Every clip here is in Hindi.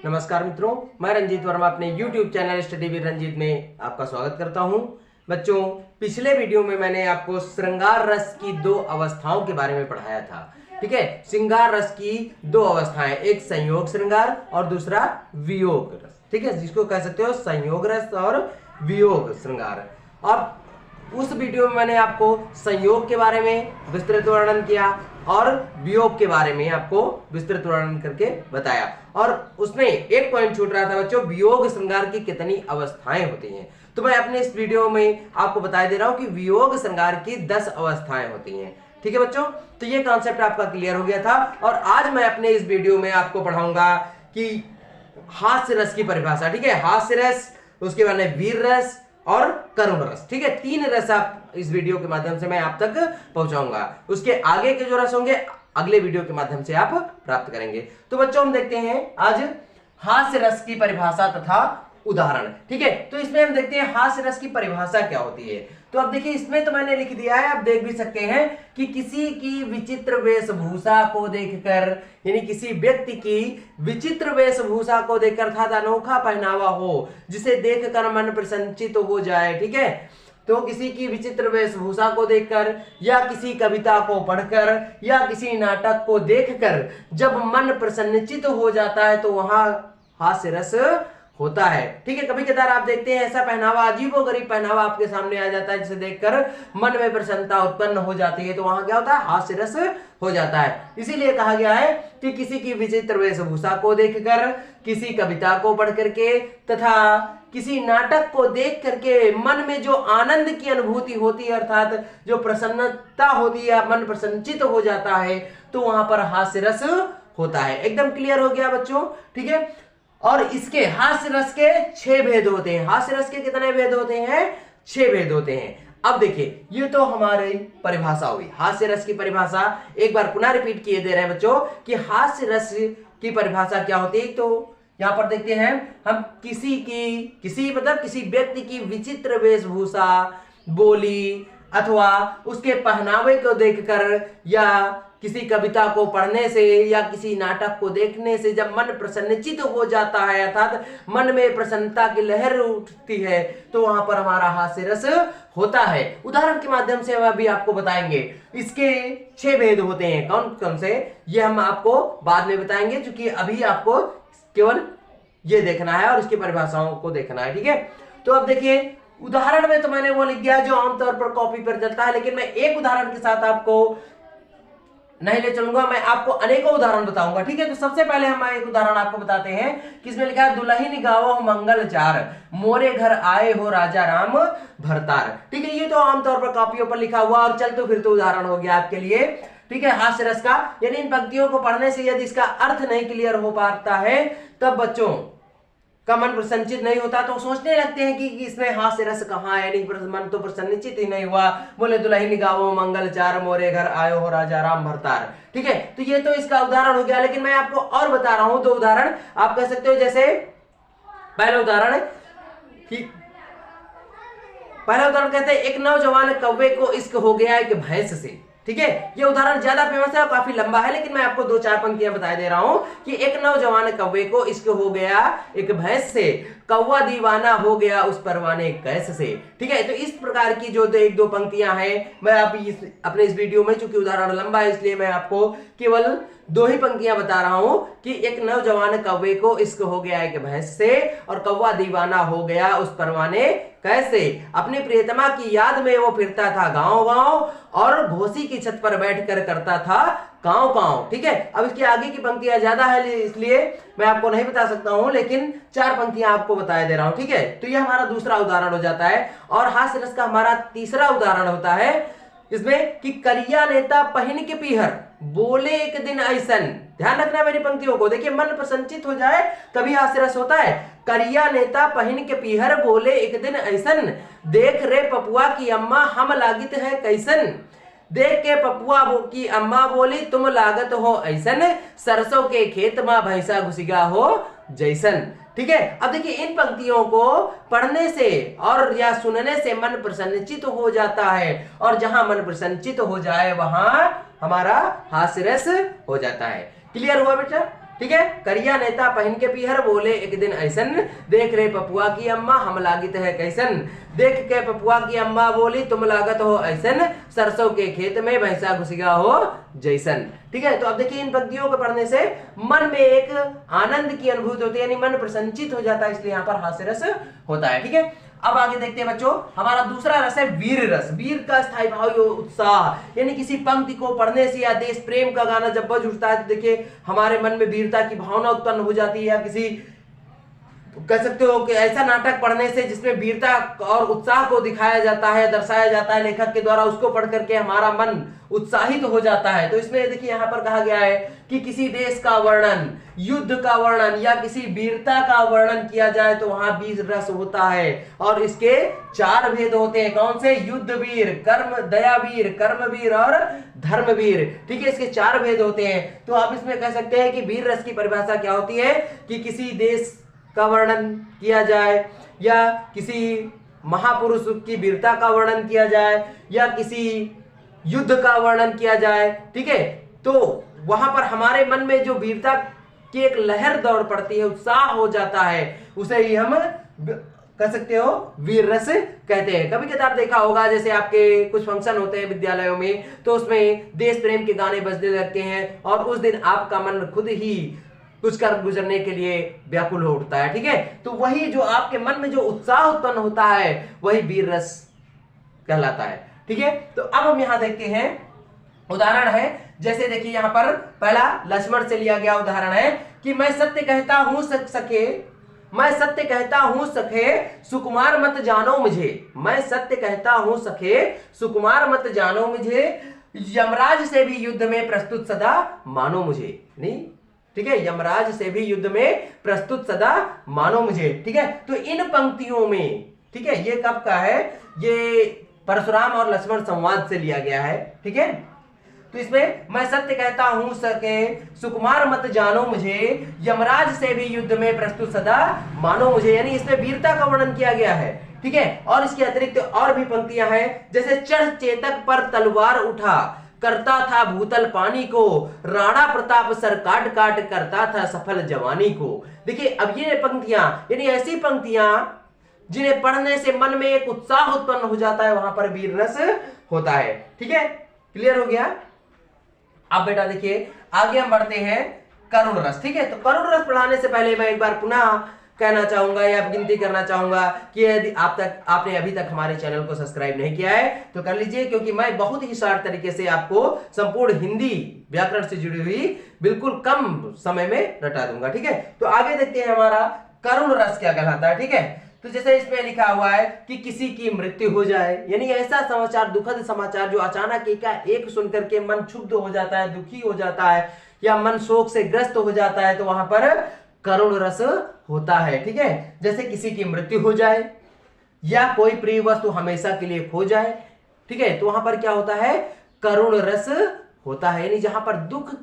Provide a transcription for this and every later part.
नमस्कार मित्रों, मैं रंजीत वर्मा अपने YouTube channel study with Ranjeet में आपका स्वागत करता हूं। बच्चों, पिछले वीडियो में मैंने आपको श्रृंगार रस की दो अवस्थाओं के बारे में पढ़ाया था। ठीक है, श्रृंगार रस की दो अवस्थाएं, एक संयोग श्रृंगार और दूसरा वियोग रस। ठीक है, जिसको कह सकते हो संयोग रस और वियोग श्रृंगार। और उस वीडियो में मैंने आपको संयोग के बारे में विस्तृत वर्णन किया और वियोग के बारे में आपको विस्तृत वर्णन करके बताया। और उसमें एक पॉइंट छूट रहा था बच्चों, वियोग श्रृंगार की कितनी अवस्थाएं होती हैं। तो मैं अपने इस वीडियो में आपको बता दे रहा हूं कि वियोग श्रृंगार की 10 अवस्थाएं होती हैं। ठीक है बच्चों, तो ये कॉन्सेप्ट आपका क्लियर हो गया था। और आज मैं अपने इस वीडियो में आपको पढ़ाऊंगा कि हास्य रस की परिभाषा। ठीक है, हास्य रस, उसके बाद में वीर रस और करुण रस। ठीक है, 3 रस आप इस वीडियो के माध्यम से मैं आप तक पहुंचाऊंगा। उसके आगे के जो रस होंगे अगले वीडियो के माध्यम से आप प्राप्त करेंगे। तो बच्चों, हम देखते हैं आज हास्य रस की परिभाषा तथा उदाहरण। ठीक है, तो इसमें हम देखते हैं हास्य रस की परिभाषा क्या होती है। तो अब देखिए, इसमें तो मैंने लिख दिया है, आप देख भी सकते हैं कि किसी की विचित्र वेशभूषा को देखकर, यानी किसी व्यक्ति की विचित्र वेशभूषा को देखकर अर्थात अनोखा पहनावा हो, जिसे देखकर मन प्रसन्नचित हो जाए। ठीक है, तो किसी की विचित्र वेशभूषा को देखकर या किसी कविता को पढ़कर या किसी नाटक को देखकर जब मन प्रसन्नचित हो जाता है तो वहां हास्य रस होता है। ठीक है, कभी कदार आप देखते हैं ऐसा पहनावा, अजीबोगरीब पहनावा आपके सामने आ जाता है जिसे देखकर मन में प्रसन्नता उत्पन्न हो जाती है, तो वहां क्या होता है, हास्य रस हो जाता है। इसीलिए कहा गया है कि किसी की विचित्र वेशभूषा को देखकर, किसी कविता को पढ़ करके तथा किसी नाटक को देख करके मन में जो आनंद की अनुभूति होती है, अर्थात जो प्रसन्नता होती है, मन प्रसन्नचित हो जाता है, तो वहां पर हास्य रस होता है। एकदम क्लियर हो गया बच्चों। ठीक है, और इसके हास्य रस के 6 भेद होते हैं। हास्य रस के कितने भेद होते हैं? 6 भेद होते हैं। अब देखिए, ये तो हमारी परिभाषा हुई हास्य रस की परिभाषा। एक बार पुनः रिपीट किए दे रहे हैं बच्चों कि हास्य रस की परिभाषा क्या होती है। तो यहां पर देखते हैं हम, किसी व्यक्ति की विचित्र वेशभूषा, बोली अथवा उसके पहनावे को देखकर या किसी कविता को पढ़ने से या किसी नाटक को देखने से जब मन प्रसन्नचित हो जाता है, अर्थात मन में प्रसन्नता की लहर उठती है, तो वहां पर हमारा हास्य रस होता है। उदाहरण के माध्यम से हम अभी आपको बताएंगे। इसके 6 भेद होते हैं। कौन कौन से, ये हम आपको बाद में बताएंगे, क्योंकि अभी आपको केवल ये देखना है और इसकी परिभाषाओं को देखना है। ठीक है, तो अब देखिए, उदाहरण में तो मैंने वो लिख दिया जो आमतौर पर कॉपी पर चलता है, लेकिन मैं एक उदाहरण के साथ आपको नहीं ले चलूंगा, मैं आपको अनेकों उदाहरण बताऊंगा। ठीक है, तो सबसे पहले हम एक उदाहरण आपको बताते हैं कि इसमें लिखा है, दुल्हन गावो मंगल चार, मोरे घर आए हो राजा राम भरतार। ठीक है, ये तो आमतौर पर कॉपियों पर लिखा हुआ और चलते फिर तो उदाहरण हो गया आपके लिए। ठीक है, हास्य रस का, यानी इन पंक्तियों को पढ़ने से यदि इसका अर्थ नहीं क्लियर हो पाता है तब बच्चों का मन प्रसन्नचित नहीं होता, तो सोचने लगते हैं कि इसमें हास्य रस कहाँ है, नहीं मन तो प्रसन्नचित ही नहीं हुआ। बोले दुल्हन गावो मंगल चार, मोरे घर आयो हो राजा राम भरतार। ठीक है, तो ये तो इसका उदाहरण हो गया, लेकिन मैं आपको और बता रहा हूं 2 उदाहरण आप कह सकते हो। जैसे पहला उदाहरण कहते हैं, एक नौजवान कौवे को इश्क हो गया एक भैंस से। ठीक है, ये उदाहरण ज्यादा फेमस है और काफी लंबा है, लेकिन मैं आपको 2-4 पंक्तियां बता दे रहा हूं कि एक नौजवान कौवे को इश्क हो गया एक भैंस से, कौवा दीवाना हो गया उस परवाने कैस से। ठीक है, तो इस प्रकार की जो 1-2 पंक्तियां हैं, मैं अपने इस वीडियो में, चूंकि उदाहरण लंबा है इसलिए मैं आपको केवल 2 ही पंक्तियां बता रहा हूं कि एक नौजवान कौवे को इश्क हो गया एक भैंस से और कौवा दीवाना हो गया उस परवाने कैसे। अपनी प्रियतमा की याद में वो फिरता था गांव-गांव और घोसी की छत पर बैठकर करता था कांव-कांव। ठीक है, अब इसके आगे की पंक्तियां ज्यादा है इसलिए मैं आपको नहीं बता सकता हूं, लेकिन 4 पंक्तियां आपको बता दे रहा हूं। ठीक है, तो ये हमारा दूसरा उदाहरण हो जाता है। और हास्य रस का हमारा तीसरा उदाहरण होता है इसमें कि करिया नेता पहिन के पीहर, बोले एक दिन ऐसन। ध्यान रखना मेरी पंक्तियों को, देखिए मन प्रसन्नचित हो जाए तभी हास्य रस होता है। करिया नेता पहिन के पीहर, बोले एक दिन ऐसन, देख रे पपुआ की अम्मा हम लागित है कैसन। देख के पपुआ की अम्मा बोली, तुम लागत हो ऐसन, सरसों के खेत में भैंसा घुसिगा हो जैसन। ठीक है, अब देखिए, इन पंक्तियों को पढ़ने से और या सुनने से मन प्रसन्नचित हो जाता है, और जहां मन प्रसन्नचित हो जाए वहां हमारा हास्य रस हो जाता है। क्लियर हुआ बेटा? ठीक है। करिया नेता पहन के पीहर बोले एक दिन ऐसन, देख रे पपुआ की अम्मा हम लागत है कैसन। देख के पपुआ की अम्मा बोली तुम लागत हो ऐसन, सरसों के खेत में भैंसा घुस गया हो जैसन। ठीक है, तो अब देखिए इन पंक्तियों को पढ़ने से मन में एक आनंद की अनुभूति होती है, यानी मन प्रसन्नचित हो जाता है, इसलिए यहाँ पर हास्य रस होता है। ठीक है, अब आगे देखते हैं बच्चों, हमारा दूसरा रस है वीर रस। वीर का स्थायी भाव उत्साह, यानी किसी पंक्ति को पढ़ने से या देश प्रेम का गाना जब बज उठता है तो देखिए हमारे मन में वीरता की भावना उत्पन्न हो जाती है। या किसी कह सकते हो कि ऐसा नाटक पढ़ने से जिसमें वीरता और उत्साह को दिखाया जाता है, दर्शाया जाता है लेखक के द्वारा, उसको पढ़ करके हमारा मन उत्साहित हो जाता है। तो इसमें देखिए यहाँ पर कहा गया है कि किसी देश का वर्णन, युद्ध का वर्णन या किसी वीरता का वर्णन किया जाए तो वहां वीर रस होता है। और इसके 4 भेद होते हैं, कौन से? युद्ध वीर, कर्म दयावीर, कर्मवीर और धर्मवीर। ठीक है, इसके 4 भेद होते हैं। तो आप इसमें कह सकते हैं कि वीर रस की परिभाषा क्या होती है कि किसी देश का वर्णन किया जाए या किसी महापुरुष की वीरता का वर्णन किया जाए या किसी युद्ध का वर्णन किया जाए। ठीक है, तो वहां पर हमारे मन में जो वीरता की एक लहर दौड़ पड़ती है, उत्साह हो जाता है, उसे ही हम कह सकते हो वीर रस कहते हैं। कभी कभार देखा होगा जैसे आपके कुछ फंक्शन होते हैं विद्यालयों में, तो उसमें देश प्रेम के गाने बजने लगते हैं और उस दिन आपका मन खुद ही कुछ कर गुजरने के लिए व्याकुल हो उठता है। ठीक है, तो वही जो आपके मन में जो उत्साह उत्पन्न होता है वही वीर रस कहलाता है। ठीक है, तो अब हम यहां देखते हैं उदाहरण है, जैसे देखिए यहां पर पहला लक्ष्मण से लिया गया उदाहरण है कि मैं सत्य कहता हूं सखे, मैं सत्य कहता हूं सखे सुकुमार मत जानो मुझे, मैं सत्य कहता हूं सखे सुकुमार मत जानो मुझे, यमराज से भी युद्ध में प्रस्तुत सदा मानो मुझे। नहीं, ठीक है, यमराज से भी युद्ध में प्रस्तुत सदा मानो मुझे। ठीक है, तो इन पंक्तियों में, ठीक है, ये कब का है? ये परशुराम और लक्ष्मण संवाद से लिया गया है। ठीक है, तो इसमें मैं सत्य कहता हूं सके सुकुमार मत जानो मुझे, यमराज से भी युद्ध में प्रस्तुत सदा मानो मुझे, यानी इसमें वीरता का वर्णन किया गया है। ठीक है, और इसके अतिरिक्त और भी पंक्तियां हैं, जैसे चढ़ चेतक पर तलवार उठा, करता था भूतल पानी को, राणा प्रताप सर काट काट करता था सफल जवानी को। देखिए अब ये पंक्तियां, यानी ऐसी पंक्तियां जिन्हें पढ़ने से मन में एक उत्साह उत्पन्न हो जाता है, वहां पर वीर रस होता है। ठीक है, क्लियर हो गया? अब बेटा देखिए आगे हम बढ़ते हैं करुण रस। ठीक है, तो करुण रस पढ़ाने से पहले मैं एक बार पुनः कहना चाहूंगा या विनती करना चाहूंगा कि यदि आपने अभी तक हमारे चैनल को सब्सक्राइब नहीं किया है तो कर लीजिए, क्योंकि मैं बहुत ही शार्ट तरीके से आपको संपूर्ण हिंदी व्याकरण से जुड़ी हुई बिल्कुल कम समय में रटा दूंगा। ठीक है, तो आगे देखते हैं हमारा करुण रस क्या कहलाता है। ठीक है, तो जैसे इसमें लिखा हुआ है कि किसी की मृत्यु हो जाए, यानी ऐसा समाचार, दुखद समाचार जो अचानक एक सुनकर के मन क्षुब्ध हो जाता है, दुखी हो जाता है या मन शोक से ग्रस्त हो जाता है, तो वहां पर करुण रस होता है। ठीक है, जैसे किसी की मृत्यु हो जाए या कोई प्रिय वस्तु हमेशा के लिए खो जाए। ठीक है, तो वहां पर क्या होता है? करुण रस होता है, यानी जहां पर दुख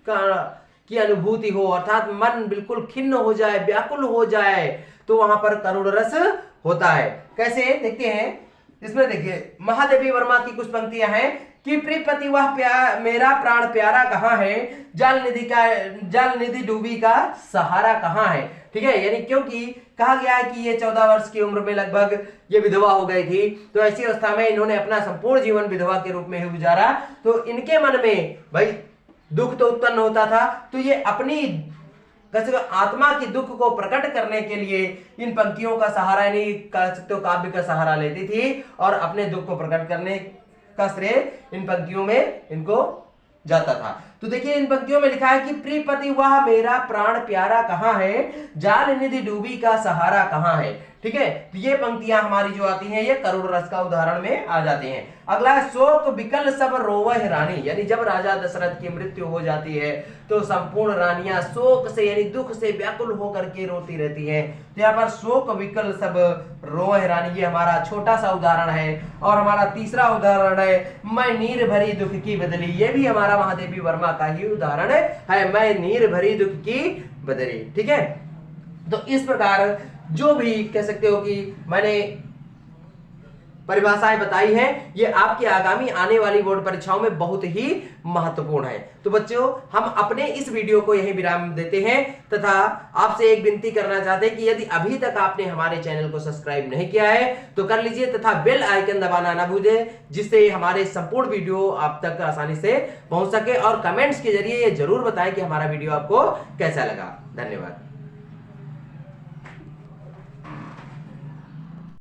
की अनुभूति हो, अर्थात मन बिल्कुल खिन्न हो जाए, व्याकुल हो जाए, तो वहां पर करुण रस होता है। कैसे देखते हैं, इसमें देखिए महादेवी वर्मा की कुछ पंक्तियां हैं कि प्रियपति वह मेरा प्राण प्यारा कहाँ है, जल निधि डूबी का सहारा कहाँ है। ठीक है, यानी क्योंकि कहा गया है कि ये 14 वर्ष की उम्र में लगभग ये विधवा हो गई थी, तो ऐसी अवस्था में इन्होंने अपना संपूर्ण जीवन विधवा के रूप में ही गुजारा, तो इनके मन में भाई दुख तो उत्पन्न होता था, तो ये अपनी आत्मा की दुख को प्रकट करने के लिए इन पंक्तियों का सहारा, यानी कह सकते हो काव्य का सहारा लेती थी और अपने दुख को प्रकट करने का श्रेय इन पंक्तियों में इनको जाता था। तो देखिए इन पंक्तियों में लिखा है कि प्रियपति वह मेरा प्राण प्यारा कहाँ है, जाल निधि डूबी का सहारा कहाँ है। ठीक है, तो ये पंक्तियां हमारी जो आती हैं ये करुण रस का उदाहरण में आ जाती हैं। अगला है शोक विकल सब रोवह रानी, यानी जब राजा दशरथ की मृत्यु हो जाती है तो संपूर्ण रानियां शोक से यानी दुख से व्याकुल होकर के रोती रहती हैं। तो यहाँ पर शोक विकल सब रोवह रानी, ये हमारा छोटा सा उदाहरण है। और हमारा तीसरा उदाहरण है मैं नीर भरी दुख की बदली, ये भी हमारा महादेवी वर्मा का ही उदाहरण है, मैं नीर भरी दुख की बदली। ठीक है, तो इस प्रकार जो भी कह सकते हो कि मैंने परिभाषाएं बताई हैं, ये आपकी आगामी आने वाली बोर्ड परीक्षाओं में बहुत ही महत्वपूर्ण है। तो बच्चों, हम अपने इस वीडियो को यहीं विराम देते हैं तथा आपसे एक विनती करना चाहते हैं कि यदि अभी तक आपने हमारे चैनल को सब्सक्राइब नहीं किया है तो कर लीजिए तथा बेल आइकन दबाना ना भूलें, जिससे हमारे संपूर्ण वीडियो आप तक आसानी से पहुंच सके। और कमेंट्स के जरिए ये जरूर बताएं कि हमारा वीडियो आपको कैसा लगा। धन्यवाद।